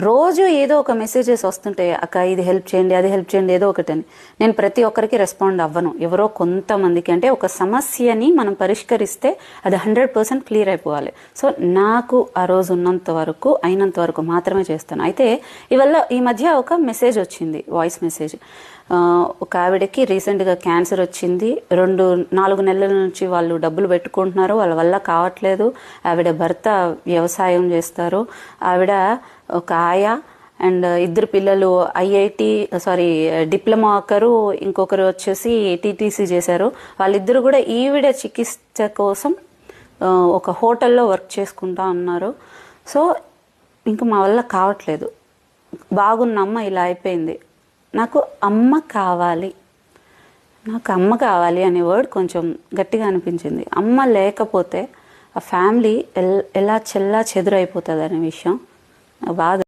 రోజు ఏదో ఒక మెసేజెస్ వస్తుంటాయి, అక్క ఇది హెల్ప్ చేయండి, అది హెల్ప్ చేయండి, ఏదో ఒకటని. నేను ప్రతి ఒక్కరికి రెస్పాండ్ అవ్వను, ఎవరో కొంతమందికి. అంటే ఒక సమస్యని మనం పరిష్కరిస్తే అది 100% క్లియర్ అయిపోవాలి. సో నాకు ఆ రోజు ఉన్నంత వరకు, అయినంత వరకు మాత్రమే చేస్తాను. అయితే ఈ మధ్య ఒక మెసేజ్ వచ్చింది, వాయిస్ మెసేజ్. ఒక ఆవిడకి రీసెంట్గా క్యాన్సర్ వచ్చింది. 4 నెలల నుంచి వాళ్ళు డబ్బులు పెట్టుకుంటున్నారు, వాళ్ళ వల్ల కావట్లేదు. ఆవిడ భర్త వ్యవసాయం చేస్తారు, ఆవిడ ఒక ఆయా అండ్ 2 పిల్లలు డిప్లొమా ఒకరు, ఇంకొకరు వచ్చేసి టీటీసీ చేశారు. వాళ్ళిద్దరు కూడా ఈవిడ చికిత్స కోసం ఒక హోటల్లో వర్క్ చేసుకుంటా ఉన్నారు. సో ఇంక మా వల్ల కావట్లేదు, బాగున్న అమ్మ ఇలా అయిపోయింది, నాకు అమ్మ కావాలి, నాకు అమ్మ కావాలి అనే వర్డ్ కొంచెం గట్టిగా అనిపించింది. అమ్మ లేకపోతే ఆ ఫ్యామిలీ ఎలా చెల్లా చెదురైపోతుంది అనే విషయం బాధ.